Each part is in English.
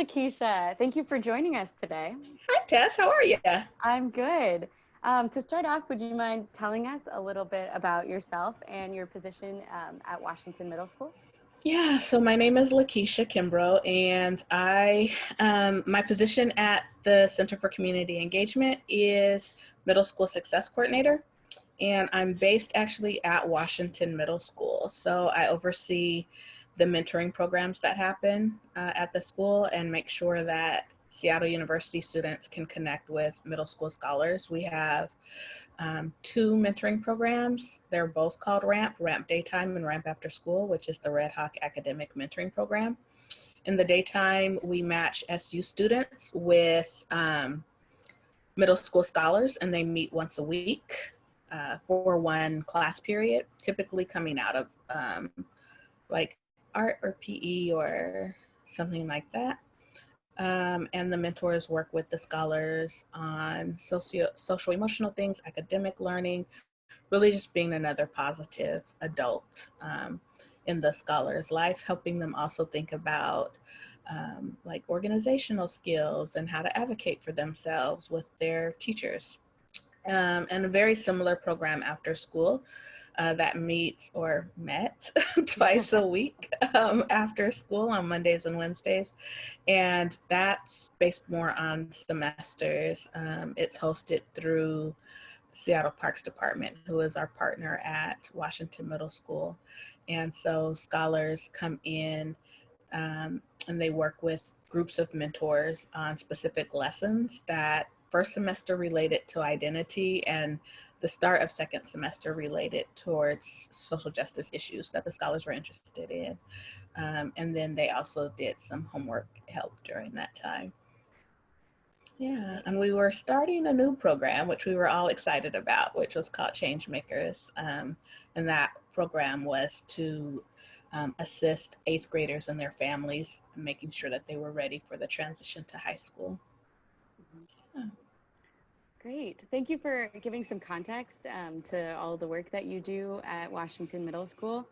LaKesha. Thank you for joining us today. Hi, Tess. How are you? I'm good. To start off, would you mind telling us a little bit about yourself and your position at Washington Middle School? Yeah, so my name is LaKesha Kimbrough, and my position at the Center for Community Engagement is Middle School Success Coordinator, and I'm based actually at Washington Middle School. So I oversee the mentoring programs that happen at the school and make sure that Seattle University students can connect with middle school scholars. We have two mentoring programs. They're both called Ramp Daytime and Ramp After School, which is the Red Hawk Academic Mentoring Program. In the daytime, we match SU students with middle school scholars, and they meet once a week for one class period, typically coming out of like art or PE or something like that. And the mentors work with the scholars on social emotional things, academic learning, really just being another positive adult in the scholar's life, helping them also think about like organizational skills and how to advocate for themselves with their teachers. And a very similar program after school that meets or met twice a week after school on Mondays and Wednesdays. And that's based more on semesters. It's hosted through Seattle Parks Department, who is our partner at Washington Middle School. And so scholars come in and they work with groups of mentors on specific lessons that first semester related to identity and the start of second semester related towards social justice issues that the scholars were interested in. And then they also did some homework help during that time. Yeah, and we were starting a new program, which we were all excited about, which was called Change Makers. And that program was to assist eighth graders and their families, making sure that they were ready for the transition to high school. Yeah. Great. Thank you for giving some context to all the work that you do at Washington Middle School.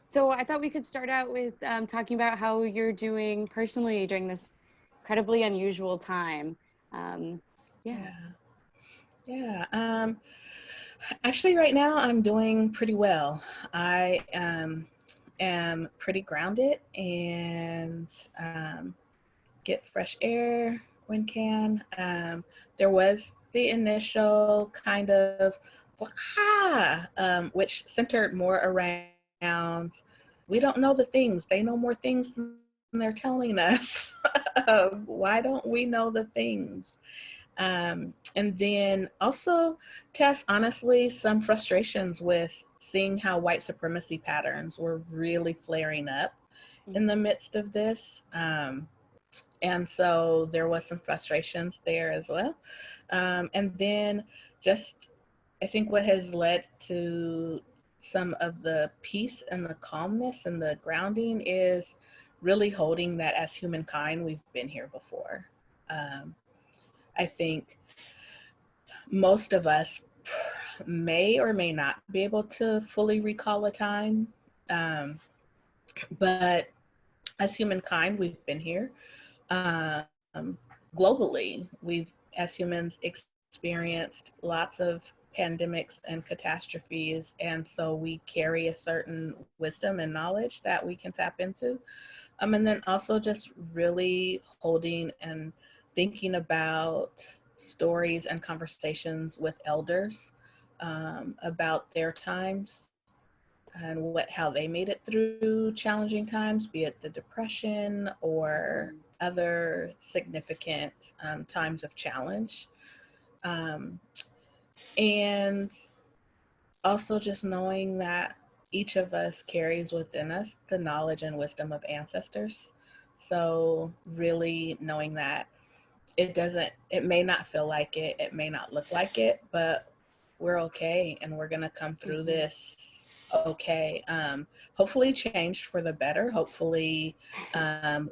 So I thought we could start out with talking about how you're doing personally during this incredibly unusual time. Um, yeah. Yeah. Yeah. Actually, right now I'm doing pretty well. I am pretty grounded and get fresh air when can. There was the initial kind of which centered more around we don't know the things. They know more things than they're telling us. Why don't we know the things? And then also, Tess, honestly, some frustrations with seeing how white supremacy patterns were really flaring up in the midst of this. And so there was some frustrations there as well. And then just, I think what has led to some of the peace and the calmness and the grounding is really holding that as humankind, we've been here before. I think most of us may or may not be able to fully recall a time, but as humankind, we've been here. Globally, we've, as humans, experienced lots of pandemics and catastrophes, and so we carry a certain wisdom and knowledge that we can tap into. And then also just really holding and thinking about stories and conversations with elders about their times and how they made it through challenging times, be it the Depression or other significant times of challenge. Um, and also just knowing that each of us carries within us the knowledge and wisdom of ancestors. So really knowing that it may not feel like it may not look like it, but we're okay and we're gonna come through this okay. Hopefully changed for the better. Hopefully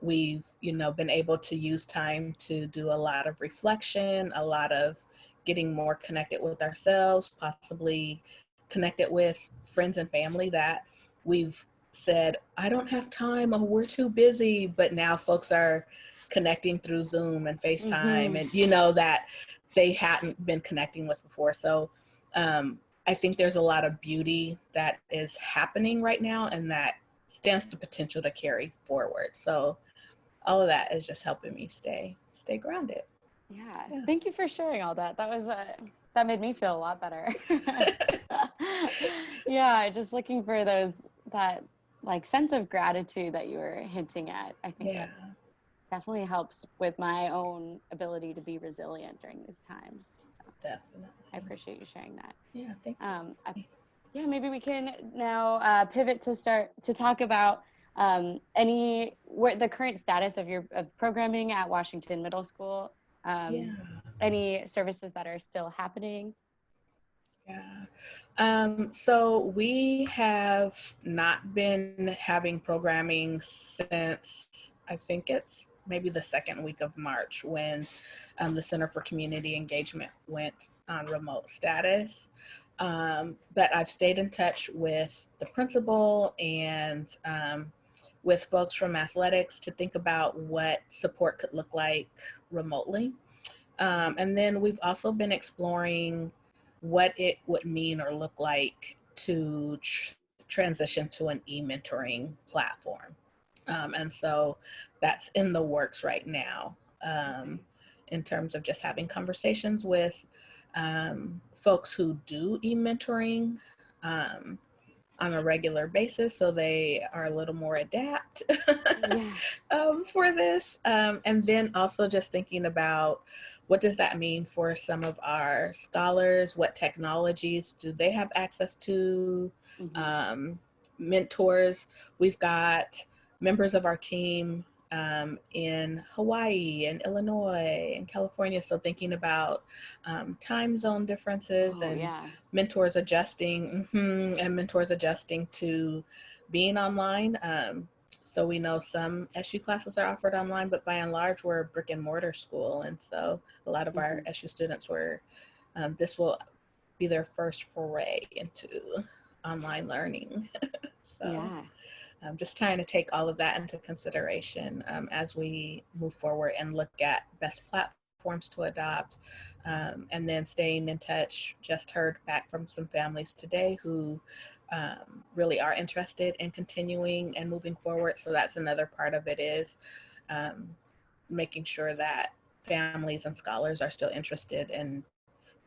we've, been able to use time to do a lot of reflection, a lot of getting more connected with ourselves, possibly connected with friends and family that we've said, I don't have time, or we're too busy, but now folks are connecting through Zoom and FaceTime, Mm-hmm. and that they hadn't been connecting with before. So I think there's a lot of beauty that is happening right now, and that stands the potential to carry forward. So all of that is just helping me stay grounded. Yeah. Yeah. Thank you for sharing all that. That made me feel a lot better. Yeah, just looking for that like sense of gratitude that you were hinting at. I think Yeah, that definitely helps with my own ability to be resilient during these times. I definitely. appreciate you sharing that. Yeah, thank Um, I, you. yeah, maybe we can now pivot to start to talk about the current status of your of programming at Washington Middle School. Yeah, Any services that are still happening. yeah. So we have not been having programming since, I think it's maybe the second week of March, when the Center for Community Engagement went on remote status. But I've stayed in touch with the principal and with folks from athletics to think about what support could look like remotely. And then we've also been exploring what it would mean or look like to transition to an e-mentoring platform. And so that's in the works right now, Okay. in terms of just having conversations with folks who do e-mentoring um, on a regular basis, so they are a little more adapt Yeah. for this. And then also just thinking about what does that mean for some of our scholars? What technologies do they have access to? Hmm. Um, Mentors. We've got members of our team in Hawaii and Illinois and California. So thinking about time zone differences Oh, and yeah. mentors adjusting to being online. So we know some SU classes are offered online, but by and large, we're a brick and mortar school. And so a lot of our Hmm. SU students this will be their first foray into online learning. So Yeah. just trying to take all of that into consideration as we move forward and look at best platforms to adopt. And then staying in touch. Just heard back from some families today who really are interested in continuing and moving forward. So that's another part of it, is um, making sure that families and scholars are still interested, and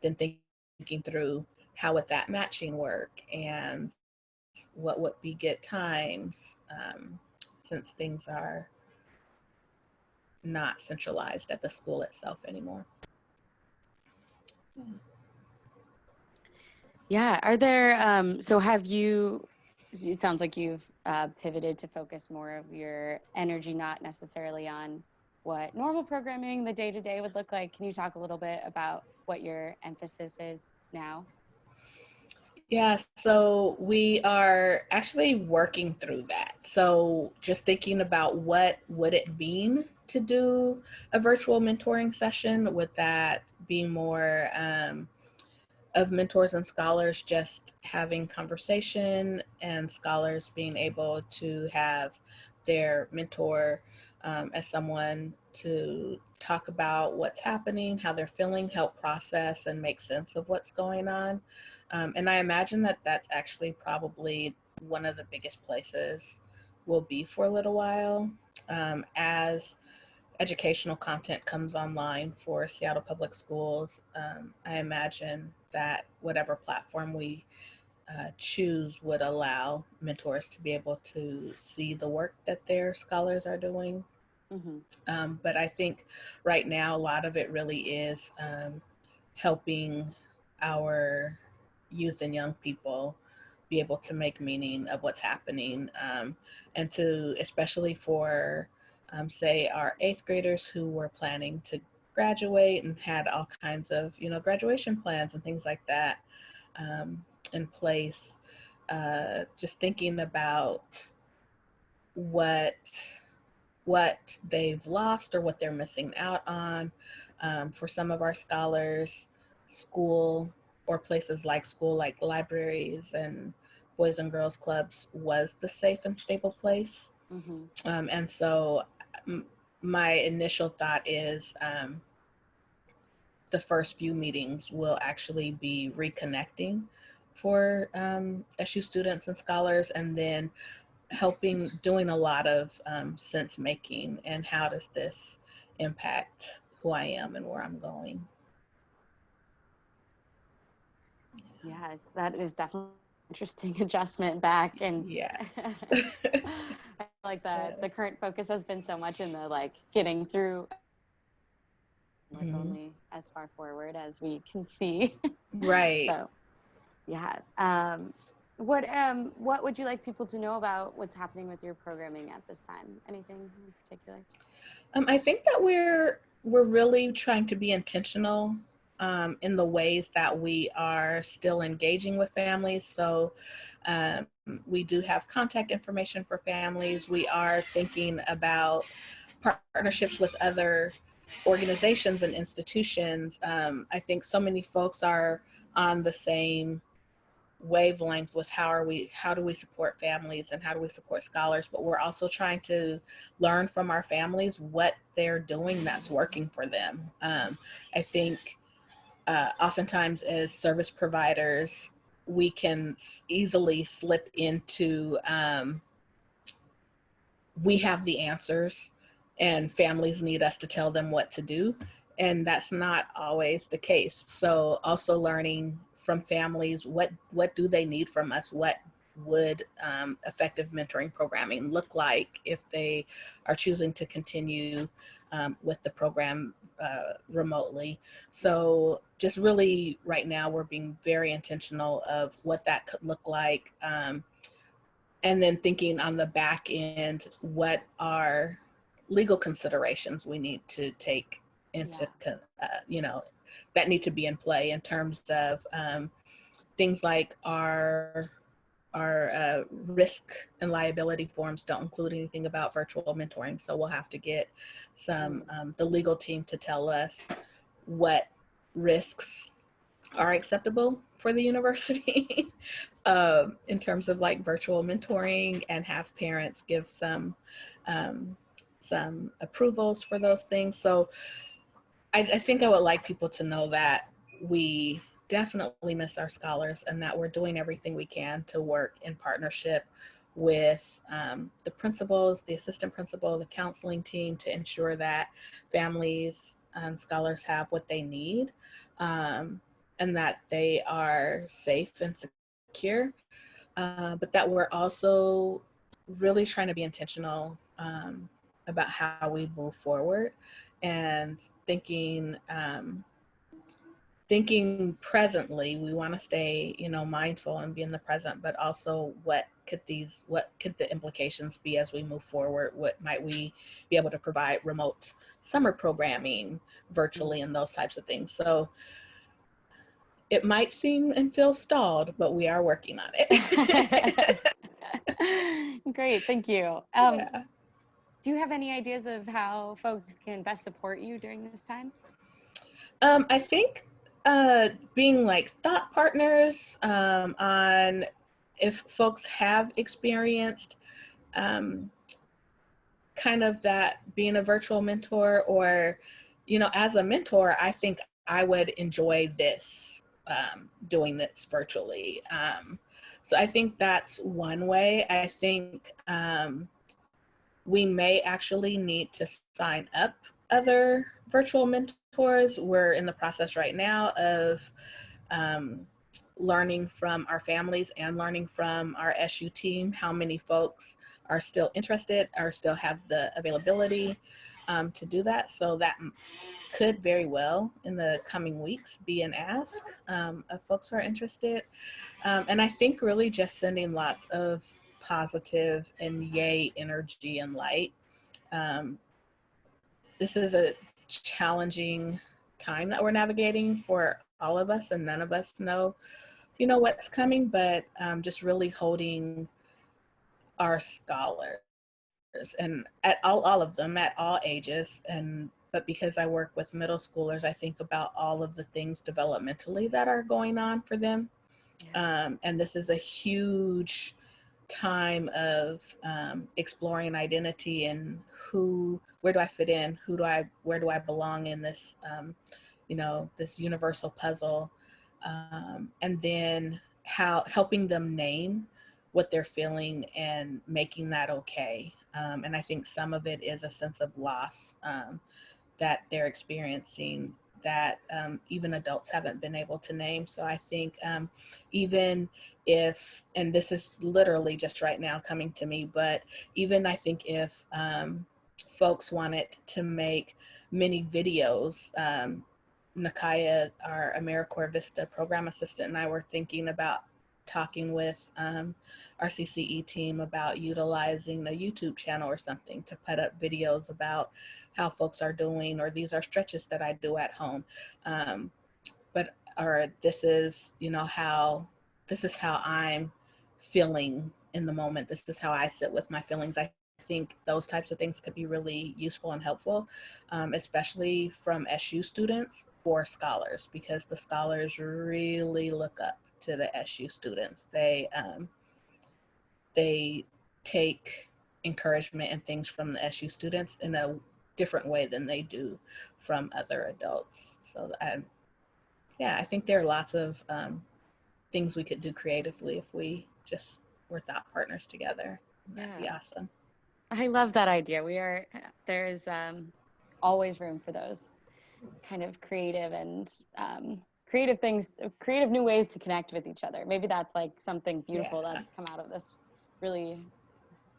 then thinking through how would that matching work, and what would be good times, since things are not centralized at the school itself anymore. Yeah. Are there, so have you, it sounds like you've pivoted to focus more of your energy, not necessarily on what normal programming, the day to day would look like. Can you talk a little bit about what your emphasis is now? Yeah, so we are actually working through that. So just thinking about what would it mean to do a virtual mentoring session. Would that be more of mentors and scholars just having conversation, and scholars being able to have their mentor as someone to talk about what's happening, how they're feeling, help process and make sense of what's going on. And I imagine that that's actually probably one of the biggest places will be for a little while, as educational content comes online for Seattle Public Schools. I imagine that whatever platform we choose would allow mentors to be able to see the work that their scholars are doing. Hmm. But I think right now, a lot of it really is helping our youth and young people be able to make meaning of what's happening, and to, especially for, say, our eighth graders who were planning to graduate and had all kinds of, graduation plans and things like that in place. Just thinking about what they've lost or what they're missing out on. For some of our scholars, school, or places like school, like libraries and Boys and Girls Clubs was the safe and stable place. Mm-hmm. And so my initial thought is the first few meetings will actually be reconnecting for SU students and scholars, and then doing a lot of sense making and how does this impact who I am and where I'm going. Yeah, that is definitely an interesting adjustment back. And Yes. I feel like the Yes. current focus has been so much in the like getting through, look Mm-hmm. only as far forward as we can see. Right. So yeah. What would you like people to know about what's happening with your programming at this time? Anything in particular? I think that we're really trying to be intentional in the ways that we are still engaging with families. So um, we do have contact information for families. We are thinking about partnerships with other organizations and institutions. I think so many folks are on the same wavelength with how do we support families and how do we support scholars, but we're also trying to learn from our families what they're doing that's working for them. I think oftentimes as service providers we can easily slip into we have the answers and families need us to tell them what to do, and that's not always the case. So also learning from families what do they need from us, what would effective mentoring programming look like if they are choosing to continue with the program remotely. So just really right now we're being very intentional of what that could look like, and then thinking on the back end what are legal considerations we need to take into Yeah. that need to be in play in terms of things like our risk and liability forms don't include anything about virtual mentoring, so we'll have to get some the legal team to tell us what risks are acceptable for the university in terms of like virtual mentoring, and have parents give um, some approvals for those things. So I think I would like people to know that we definitely miss our scholars and that we're doing everything we can to work in partnership with the principals, the assistant principal, the counseling team to ensure that families and scholars have what they need, and that they are safe and secure, but that we're also really trying to be intentional about how we move forward, and thinking presently. We want to stay mindful and be in the present, but also what could the implications be as we move forward? What might we be able to provide remote summer programming virtually and those types of things? So it might seem and feel stalled, but we are working on it. Great, thank you. Yeah. Do you have any ideas of how folks can best support you during this time? I think being like thought partners on if folks have experienced um, kind of that being a virtual mentor, or as a mentor, I think I would enjoy this, doing this virtually. So I think that's one way. I think we may actually need to sign up other virtual mentors. We're in the process right now of um, learning from our families and learning from our SU team how many folks are still interested or still have the availability to do that. So that could very well in the coming weeks be an ask of folks who are interested. And I think really just sending lots of positive and yay energy and light. Um, this is a challenging time that we're navigating for all of us, and none of us know what's coming, but just really holding our scholars and at all of them at all ages. And but because I work with middle schoolers, I think about all of the things developmentally that are going on for them, And this is a huge time of exploring identity and where do I fit in? Where do I belong in this, this universal puzzle? And then helping them name what they're feeling and making that okay. And I think some of it is a sense of loss that they're experiencing that even adults haven't been able to name. So I think even if, and this is literally just right now coming to me, but even I think if folks wanted to make mini videos, Nakaya, our AmeriCorps Vista program assistant, and I were thinking about talking with our CCE team about utilizing a YouTube channel or something to put up videos about how folks are doing, or these are stretches that I do at home. Or this is, this is how I'm feeling in the moment. This is how I sit with my feelings. I think those types of things could be really useful and helpful, especially from SU students or scholars, because the scholars really look up to the SU students. They take encouragement and things from the SU students in a different way than they do from other adults. So I think there are lots of things we could do creatively if we just were thought partners together. That'd be awesome. I love that idea. There's always room for those kind of creative and creative things, creative new ways to connect with each other. Maybe that's like something beautiful that's come out of this. Really,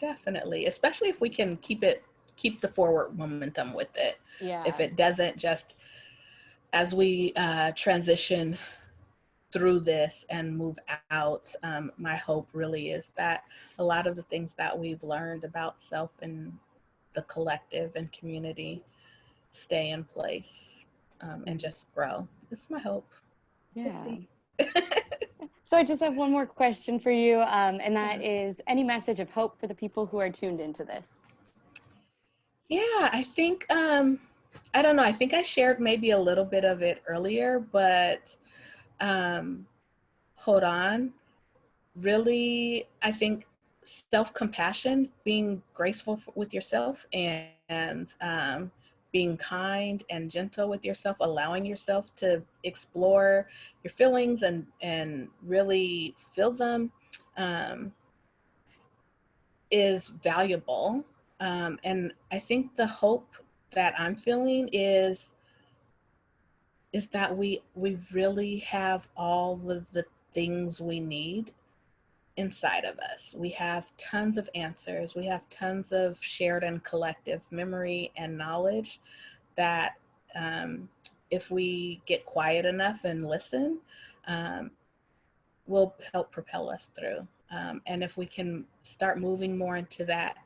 definitely, especially if we can keep the forward momentum with it. If it doesn't, just as we transition through this and move out, my hope really is that a lot of the things that we've learned about self and the collective and community stay in place and just grow. It's my hope. We'll see. So I just have one more question for you, and that is any message of hope for the people who are tuned into this? Yeah, I think, I don't know, I think I shared maybe a little bit of it earlier, but hold on. Really, I think self-compassion, being graceful with yourself and being kind and gentle with yourself, allowing yourself to explore your feelings and really feel them is valuable. And I think the hope that I'm feeling is that we really have all of the things we need inside of us. We have tons of answers. We have tons of shared and collective memory and knowledge that if we get quiet enough and listen, will help propel us through. And if we can start moving more into that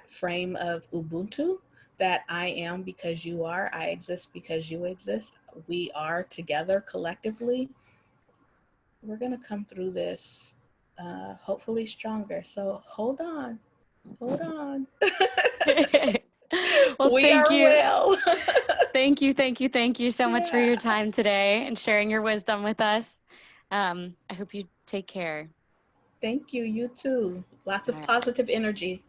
frame of Ubuntu, that I am because you are, I exist because you exist, we are together collectively, we're gonna come through this hopefully stronger. So hold on. Well, We thank are you. well. Thank you so much for your time today and sharing your wisdom with us. I hope you take care. Thank you. You too. Lots of positive energy.